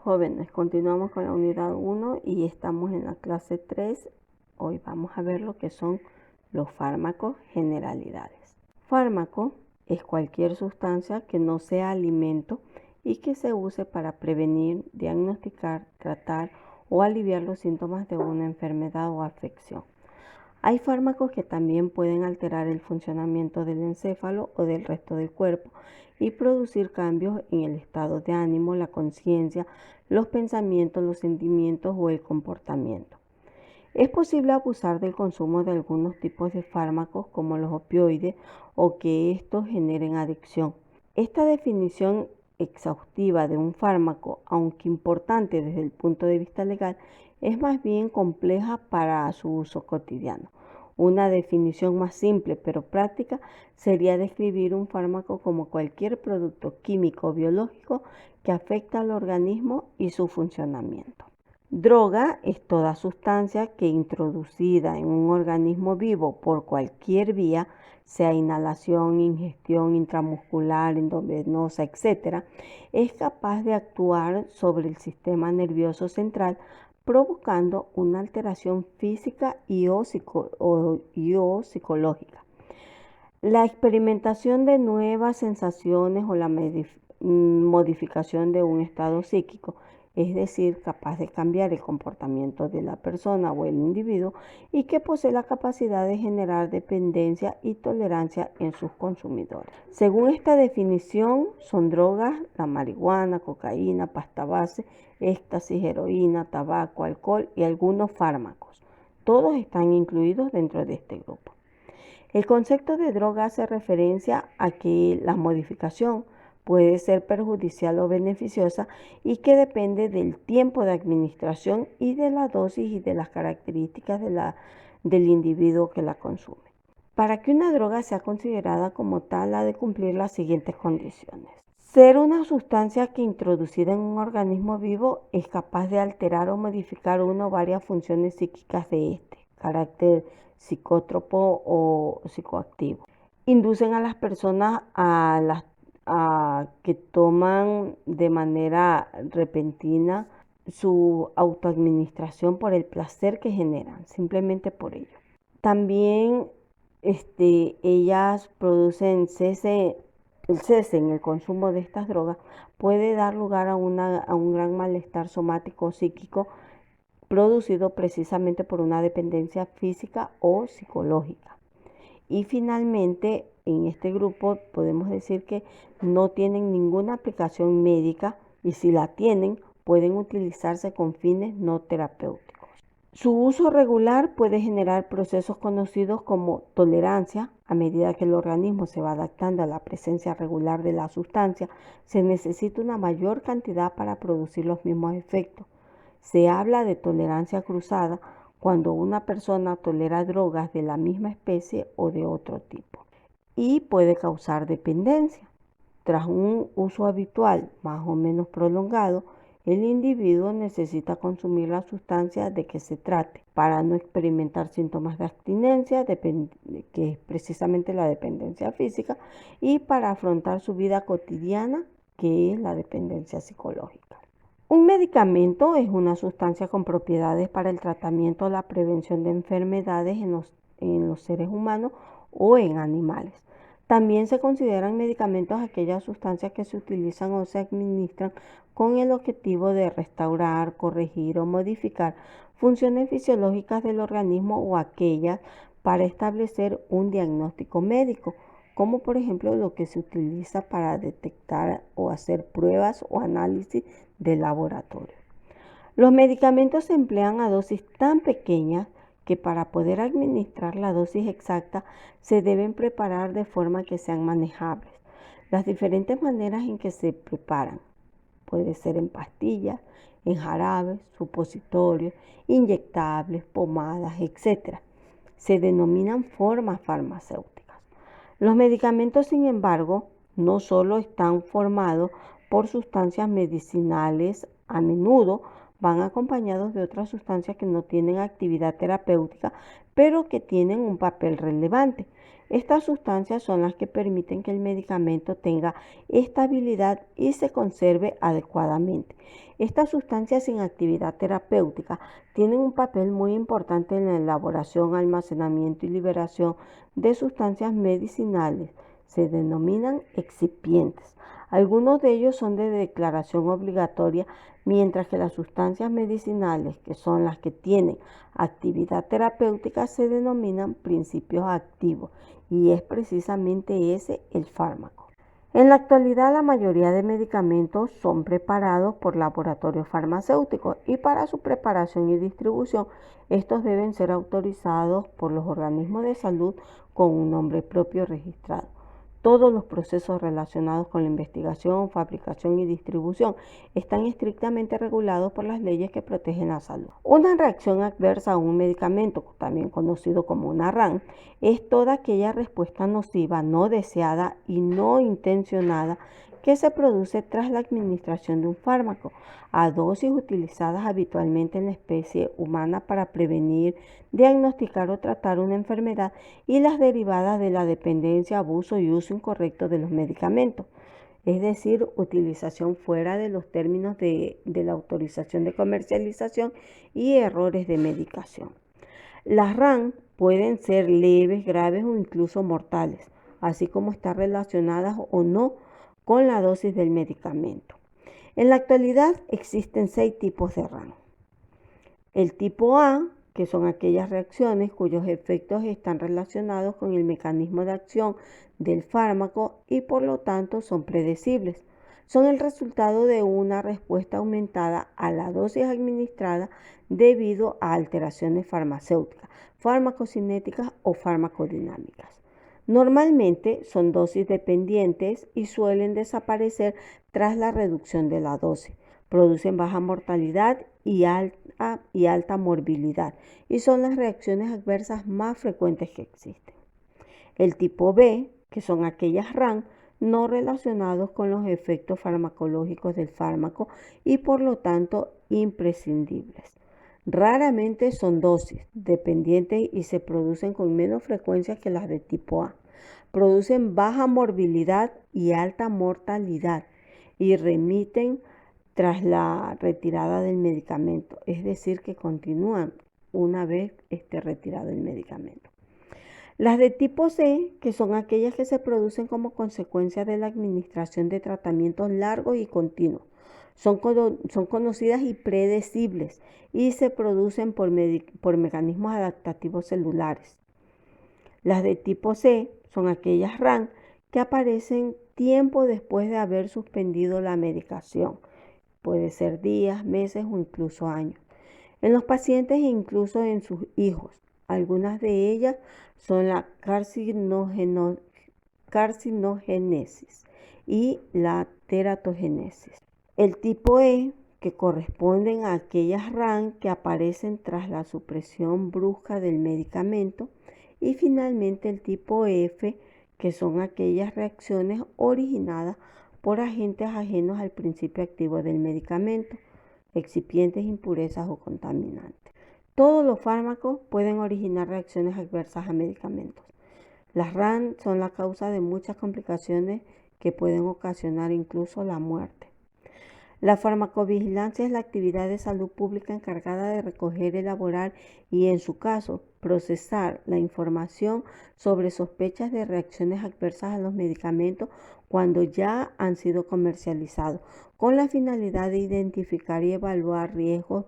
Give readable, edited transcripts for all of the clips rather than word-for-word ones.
Jóvenes, continuamos con la unidad 1 y estamos en la clase 3. Hoy vamos a ver lo que son los fármacos, generalidades. Fármaco es cualquier sustancia que no sea alimento y que se use para prevenir, diagnosticar, tratar o aliviar los síntomas de una enfermedad o afección. Hay fármacos que también pueden alterar el funcionamiento del encéfalo o del resto del cuerpo y producir cambios en el estado de ánimo, la conciencia, los pensamientos, los sentimientos o el comportamiento. Es posible abusar del consumo de algunos tipos de fármacos como los opioides o que estos generen adicción. Esta definición exhaustiva de un fármaco, aunque importante desde el punto de vista legal, es más bien compleja para su uso cotidiano. Una definición más simple pero práctica sería describir un fármaco como cualquier producto químico o biológico que afecta al organismo y su funcionamiento. Droga es toda sustancia que introducida en un organismo vivo por cualquier vía, sea inhalación, ingestión intramuscular, endovenosa, etc., es capaz de actuar sobre el sistema nervioso central, provocando una alteración física y o psicológica. La experimentación de nuevas sensaciones o la modificación de un estado psíquico, es decir, capaz de cambiar el comportamiento de la persona o el individuo y que posee la capacidad de generar dependencia y tolerancia en sus consumidores. Según esta definición, son drogas la marihuana, cocaína, pasta base, éxtasis, heroína, tabaco, alcohol y algunos fármacos. Todos están incluidos dentro de este grupo. El concepto de droga hace referencia a que la modificación puede ser perjudicial o beneficiosa y que depende del tiempo de administración y de la dosis y de las características del individuo que la consume. Para que una droga sea considerada como tal, ha de cumplir las siguientes condiciones. Ser una sustancia que introducida en un organismo vivo es capaz de alterar o modificar una o varias funciones psíquicas de este, carácter psicótropo o psicoactivo. Inducen a las personas a que toman de manera repentina su autoadministración por el placer que generan, simplemente por ello. También ellas producen el cese en el consumo de estas drogas puede dar lugar a un gran malestar somático o psíquico producido precisamente por una dependencia física o psicológica. Y finalmente, en este grupo podemos decir que no tienen ninguna aplicación médica y si la tienen, pueden utilizarse con fines no terapéuticos. Su uso regular puede generar procesos conocidos como tolerancia. A medida que el organismo se va adaptando a la presencia regular de la sustancia, se necesita una mayor cantidad para producir los mismos efectos. Se habla de tolerancia cruzada cuando una persona tolera drogas de la misma especie o de otro tipo y puede causar dependencia. Tras un uso habitual más o menos prolongado, el individuo necesita consumir la sustancia de que se trate para no experimentar síntomas de abstinencia, que es precisamente la dependencia física, y para afrontar su vida cotidiana, que es la dependencia psicológica. Un medicamento es una sustancia con propiedades para el tratamiento o la prevención de enfermedades en los seres humanos o en animales. También se consideran medicamentos aquellas sustancias que se utilizan o se administran con el objetivo de restaurar, corregir o modificar funciones fisiológicas del organismo o aquellas para establecer un diagnóstico médico, como por ejemplo lo que se utiliza para detectar o hacer pruebas o análisis de laboratorio. Los medicamentos se emplean a dosis tan pequeñas que para poder administrar la dosis exacta se deben preparar de forma que sean manejables. Las diferentes maneras en que se preparan puede ser en pastillas, en jarabes, supositorios, inyectables, pomadas, etc. Se denominan formas farmacéuticas. Los medicamentos, sin embargo, no solo están formados por sustancias medicinales, a menudo van acompañados de otras sustancias que no tienen actividad terapéutica, pero que tienen un papel relevante. Estas sustancias son las que permiten que el medicamento tenga estabilidad y se conserve adecuadamente. Estas sustancias sin actividad terapéutica tienen un papel muy importante en la elaboración, almacenamiento y liberación de sustancias medicinales. Se denominan excipientes. Algunos de ellos son de declaración obligatoria, mientras que las sustancias medicinales, que son las que tienen actividad terapéutica, se denominan principios activos, y es precisamente ese el fármaco. En la actualidad, la mayoría de medicamentos son preparados por laboratorios farmacéuticos y para su preparación y distribución, estos deben ser autorizados por los organismos de salud con un nombre propio registrado. Todos los procesos relacionados con la investigación, fabricación y distribución están estrictamente regulados por las leyes que protegen la salud. Una reacción adversa a un medicamento, también conocido como una RAM, es toda aquella respuesta nociva, no deseada y no intencionada que se produce tras la administración de un fármaco a dosis utilizadas habitualmente en la especie humana para prevenir, diagnosticar o tratar una enfermedad y las derivadas de la dependencia, abuso y uso incorrecto de los medicamentos, es decir, utilización fuera de los términos de la autorización de comercialización y errores de medicación. Las RAM pueden ser leves, graves o incluso mortales, así como estar relacionadas o no con la dosis del medicamento. En la actualidad existen 6 tipos de RAM. El tipo A, que son aquellas reacciones cuyos efectos están relacionados con el mecanismo de acción del fármaco y por lo tanto son predecibles. Son el resultado de una respuesta aumentada a la dosis administrada debido a alteraciones farmacéuticas, farmacocinéticas o farmacodinámicas. Normalmente son dosis dependientes y suelen desaparecer tras la reducción de la dosis. Producen baja mortalidad y alta morbilidad y son las reacciones adversas más frecuentes que existen. El tipo B, que son aquellas RAM no relacionados con los efectos farmacológicos del fármaco y por lo tanto imprescindibles. Raramente son dosis dependientes y se producen con menos frecuencia que las de tipo A. Producen baja morbilidad y alta mortalidad y remiten tras la retirada del medicamento, es decir, que continúan una vez esté retirado el medicamento. Las de tipo C, que son aquellas que se producen como consecuencia de la administración de tratamientos largos y continuos, son conocidas y predecibles y se producen por mecanismos adaptativos celulares. Las de tipo C son aquellas RAM que aparecen tiempo después de haber suspendido la medicación. Puede ser días, meses o incluso años. En los pacientes e incluso en sus hijos. Algunas de ellas son la carcinogénesis y la teratogénesis. El tipo E, que corresponden a aquellas RAM que aparecen tras la supresión brusca del medicamento. Y finalmente el tipo F, que son aquellas reacciones originadas por agentes ajenos al principio activo del medicamento, excipientes, impurezas o contaminantes. Todos los fármacos pueden originar reacciones adversas a medicamentos. Las RAM son la causa de muchas complicaciones que pueden ocasionar incluso la muerte. La farmacovigilancia es la actividad de salud pública encargada de recoger, elaborar y, en su caso, procesar la información sobre sospechas de reacciones adversas a los medicamentos cuando ya han sido comercializados, con la finalidad de identificar y evaluar riesgos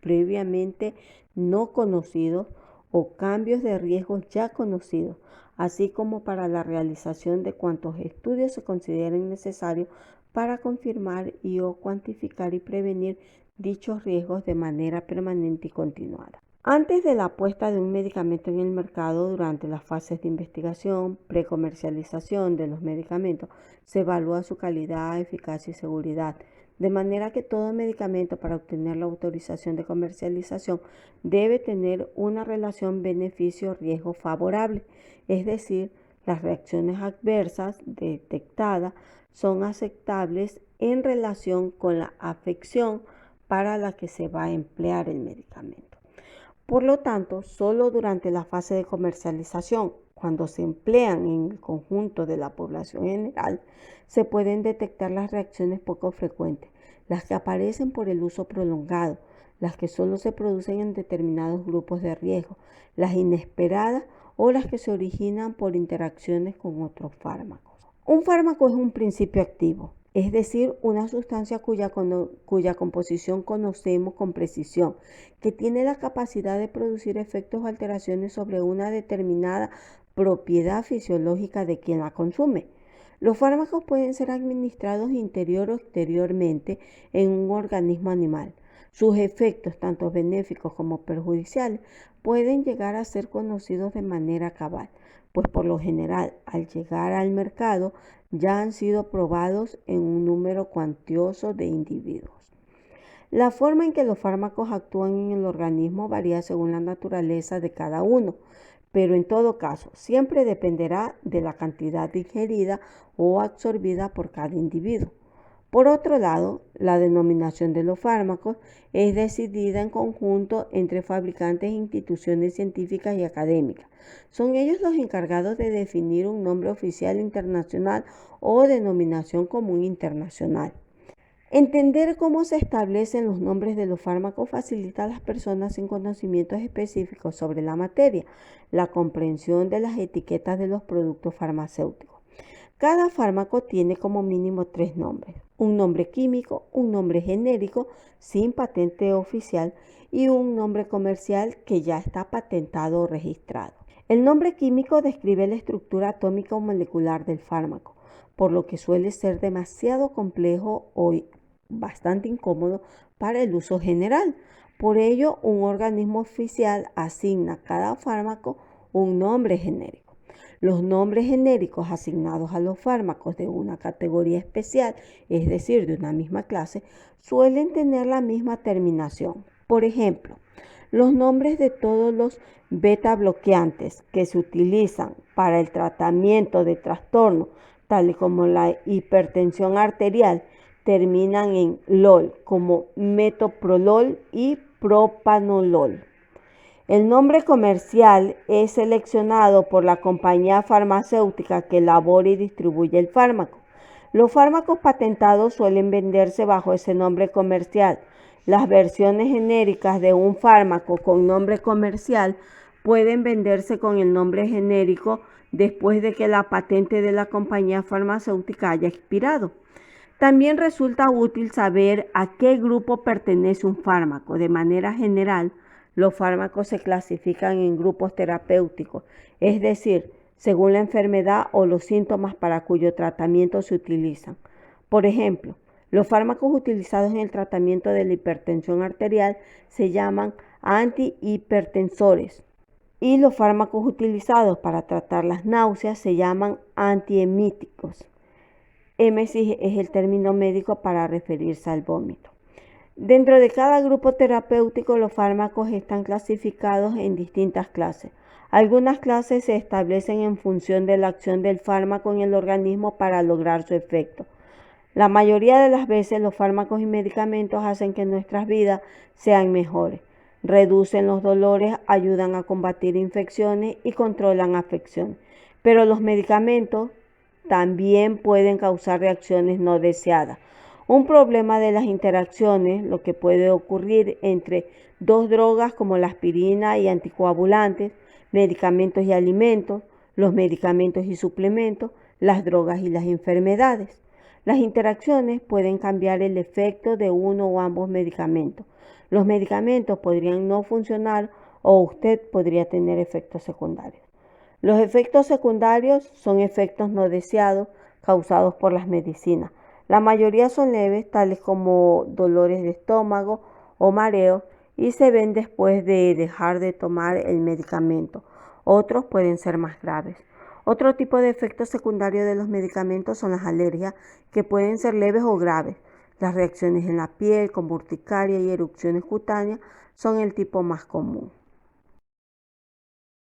previamente no conocidos o cambios de riesgos ya conocidos, así como para la realización de cuantos estudios se consideren necesarios para confirmar y o cuantificar y prevenir dichos riesgos de manera permanente y continuada. Antes de la puesta de un medicamento en el mercado, durante las fases de investigación, precomercialización de los medicamentos, se evalúa su calidad, eficacia y seguridad, de manera que todo medicamento para obtener la autorización de comercialización debe tener una relación beneficio-riesgo favorable, es decir, las reacciones adversas detectadas son aceptables en relación con la afección para la que se va a emplear el medicamento. Por lo tanto, solo durante la fase de comercialización, cuando se emplean en el conjunto de la población general, se pueden detectar las reacciones poco frecuentes, las que aparecen por el uso prolongado, las que solo se producen en determinados grupos de riesgo, las inesperadas o las que se originan por interacciones con otros fármacos. Un fármaco es un principio activo, es decir, una sustancia cuya composición conocemos con precisión, que tiene la capacidad de producir efectos o alteraciones sobre una determinada propiedad fisiológica de quien la consume. Los fármacos pueden ser administrados interior o exteriormente en un organismo animal. Sus efectos, tanto benéficos como perjudiciales, pueden llegar a ser conocidos de manera cabal, pues por lo general, al llegar al mercado, ya han sido probados en un número cuantioso de individuos. La forma en que los fármacos actúan en el organismo varía según la naturaleza de cada uno, pero en todo caso siempre dependerá de la cantidad ingerida o absorbida por cada individuo. Por otro lado, la denominación de los fármacos es decidida en conjunto entre fabricantes, instituciones científicas y académicas. Son ellos los encargados de definir un nombre oficial internacional o denominación común internacional. Entender cómo se establecen los nombres de los fármacos facilita a las personas sin conocimientos específicos sobre la materia la comprensión de las etiquetas de los productos farmacéuticos. Cada fármaco tiene como mínimo 3 nombres: un nombre químico, un nombre genérico sin patente oficial y un nombre comercial que ya está patentado o registrado. El nombre químico describe la estructura atómica o molecular del fármaco, por lo que suele ser demasiado complejo o bastante incómodo para el uso general. Por ello, un organismo oficial asigna a cada fármaco un nombre genérico. Los nombres genéricos asignados a los fármacos de una categoría especial, es decir, de una misma clase, suelen tener la misma terminación. Por ejemplo, los nombres de todos los beta bloqueantes que se utilizan para el tratamiento de trastornos tales como la hipertensión arterial terminan en LOL, como metoprolol y propanolol. El nombre comercial es seleccionado por la compañía farmacéutica que elabora y distribuye el fármaco. Los fármacos patentados suelen venderse bajo ese nombre comercial. Las versiones genéricas de un fármaco con nombre comercial pueden venderse con el nombre genérico después de que la patente de la compañía farmacéutica haya expirado. También resulta útil saber a qué grupo pertenece un fármaco. De manera general, los fármacos se clasifican en grupos terapéuticos, es decir, según la enfermedad o los síntomas para cuyo tratamiento se utilizan. Por ejemplo, los fármacos utilizados en el tratamiento de la hipertensión arterial se llaman antihipertensores y los fármacos utilizados para tratar las náuseas se llaman antiemíticos. Émesis es el término médico para referirse al vómito. Dentro de cada grupo terapéutico, los fármacos están clasificados en distintas clases. Algunas clases se establecen en función de la acción del fármaco en el organismo para lograr su efecto. La mayoría de las veces los fármacos y medicamentos hacen que nuestras vidas sean mejores. Reducen los dolores, ayudan a combatir infecciones y controlan afecciones. Pero los medicamentos también pueden causar reacciones no deseadas. Un problema de las interacciones, lo que puede ocurrir entre dos drogas como la aspirina y anticoagulantes, medicamentos y alimentos, los medicamentos y suplementos, las drogas y las enfermedades. Las interacciones pueden cambiar el efecto de uno o ambos medicamentos. Los medicamentos podrían no funcionar o usted podría tener efectos secundarios. Los efectos secundarios son efectos no deseados causados por las medicinas. La mayoría son leves, tales como dolores de estómago o mareos, y se ven después de dejar de tomar el medicamento. Otros pueden ser más graves. Otro tipo de efectos secundarios de los medicamentos son las alergias, que pueden ser leves o graves. Las reacciones en la piel, como urticaria y erupciones cutáneas, son el tipo más común.